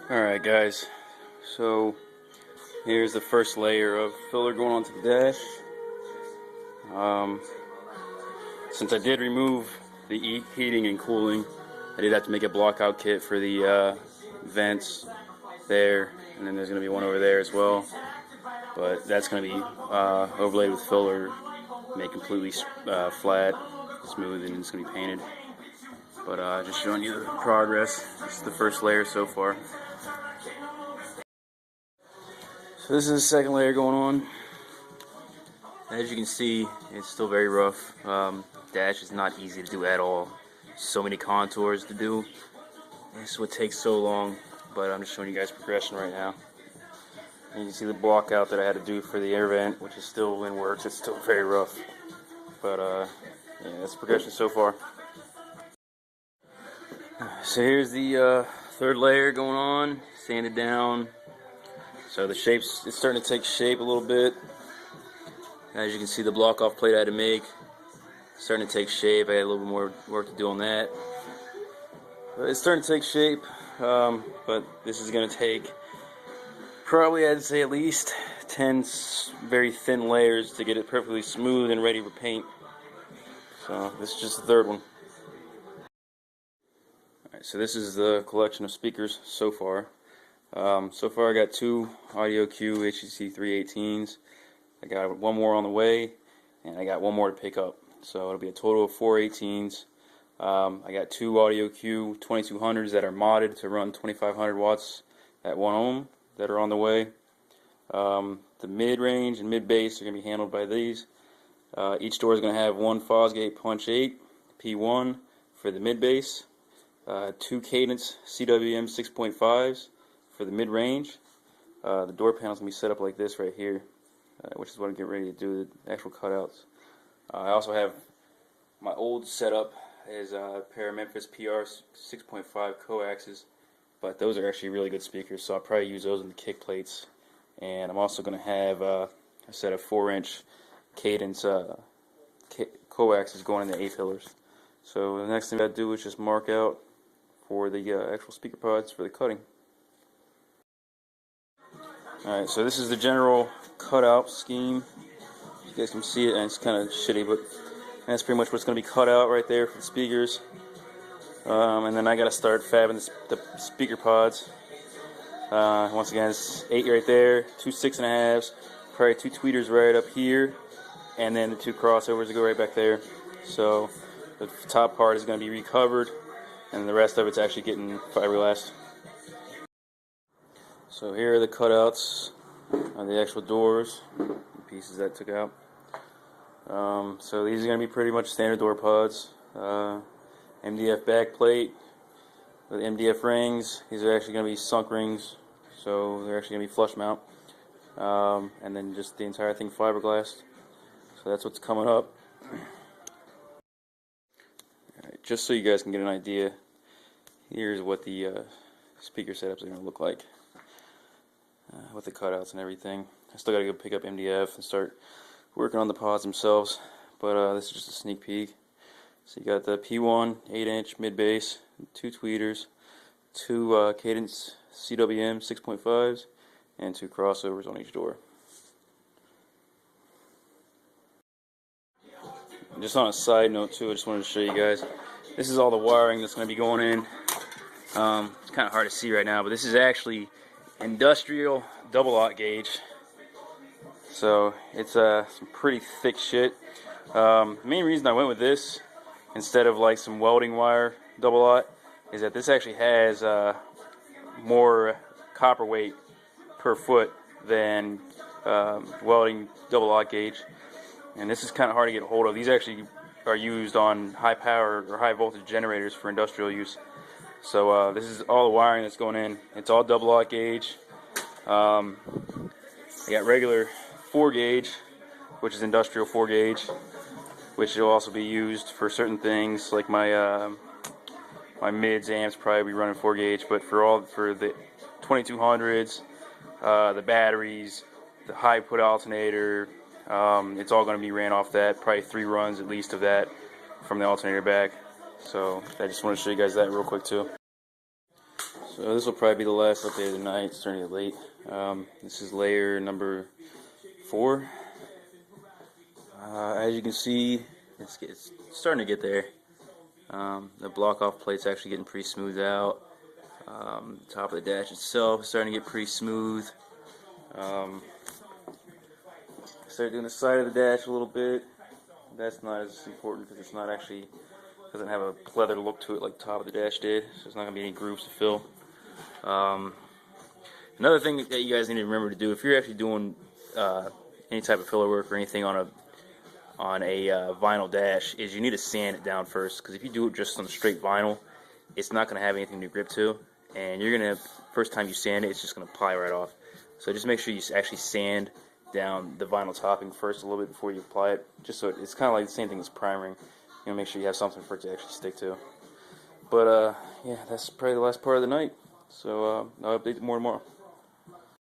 Alright guys, so here's the first layer of filler going onto the dash. Since I did remove the heating and cooling, I did have to make a block-out kit for the vents there, and then there's going to be one over there as well. But that's going to be overlaid with filler, made completely flat, smooth, and it's going to be painted. But just showing you the progress. This is the first layer so far. So this is the second layer going on. As you can see, it's still very rough. Dash is not easy to do at all. So many contours to do. This is what takes so long, but I'm just showing you guys progression right now. And you can see the block out that I had to do for the air vent, which is still in works. It's still very rough. But yeah, that's progression so far. So here's the third layer going on, sanded down. So the shape's, it's starting to take shape a little bit. As you can see, the block off plate I had to make, starting to take shape. I had a little bit more work to do on that. But it's starting to take shape, but this is going to take probably, I'd say, at least 10 very thin layers to get it perfectly smooth and ready for paint. So this is just the third one. Alright, so this is the collection of speakers so far. So far I got two Audio Q HEC 318s. I got one more on the way, and I got one more to pick up. So it'll be a total of 4 18s. I got two Audio Q 2200s that are modded to run 2500 watts at 1 ohm that are on the way. The mid-range and mid-bass are going to be handled by these. Each door is going to have one Fosgate Punch 8 P1 for the mid-bass, two Cadence CWM 6.5s for the mid-range. The door panel's going to be set up like this right here, which is what I'm getting ready to do, the actual cutouts. I also have my old setup is a pair of Memphis PR 6.5 coaxes, but those are actually really good speakers, so I'll probably use those in the kick plates. And I'm also going to have a set of 4-inch Cadence coaxes going in the A-fillers. So the next thing I do is just mark out for the actual speaker pods for the cutting. Alright, so this is the general cutout scheme. You guys can see it, and it's kind of shitty, but that's pretty much what's going to be cut out right there for the speakers. And then I got to start fabbing the speaker pods. Once again, it's 8 right there, 2 6.5s, probably 2 tweeters right up here, and then the 2 crossovers that go right back there. So the top part is going to be recovered, and the rest of it's actually getting fiberglassed. So here are the cutouts of the actual doors, the pieces that I took out. So these are going to be pretty much standard door pods. MDF back plate with MDF rings. These are actually going to be sunk rings, so they're actually going to be flush mount. And then just the entire thing fiberglassed. So that's what's coming up. Alright, just so you guys can get an idea, here's what the speaker setups are going to look like. With the cutouts and everything. I still got to go pick up MDF and start working on the pods themselves, but this is just a sneak peek. So you got the P1 8-inch mid-bass, 2 tweeters, 2 Cadence CWM 6.5s, and 2 crossovers on each door. And just on a side note too, I just wanted to show you guys, this is all the wiring that's going to be going in. It's kind of hard to see right now, but this is actually industrial double-aught gauge, so it's some pretty thick shit. The main reason I went with this instead of like some welding wire double-aught is that this actually has more copper weight per foot than welding double-aught gauge, and this is kind of hard to get a hold of. These actually are used on high power or high voltage generators for industrial use. So this is all the wiring that's going in. It's all double-aught gauge. I got regular 4 gauge, which is industrial 4 gauge, which will also be used for certain things like my my mids amps probably be running 4 gauge, but for the 2200s, the batteries, the high put alternator, it's all going to be ran off that. Probably 3 runs at least of that from the alternator back. So I just want to show you guys that real quick too. So this will probably be the last update of the night. It's starting to get late. This is layer number 4. As you can see, it's starting to get there. The block-off plate's actually getting pretty smoothed out. Top of the dash itself is starting to get pretty smooth. Start doing the side of the dash a little bit. That's not as important because it's not actually, doesn't have a pleather look to it like the top of the dash did, so there's not going to be any grooves to fill. Another thing that you guys need to remember to do, if you're actually doing any type of filler work or anything on a vinyl dash, is you need to sand it down first, because if you do it just on straight vinyl, it's not going to have anything to grip to, and you're going to, first time you sand it, it's just going to ply right off. So just make sure you actually sand down the vinyl topping first a little bit before you apply it, just so it's kind of like the same thing as priming. You know, make sure you have something for it to actually stick to. But yeah, that's probably the last part of the night. So I'll update more tomorrow.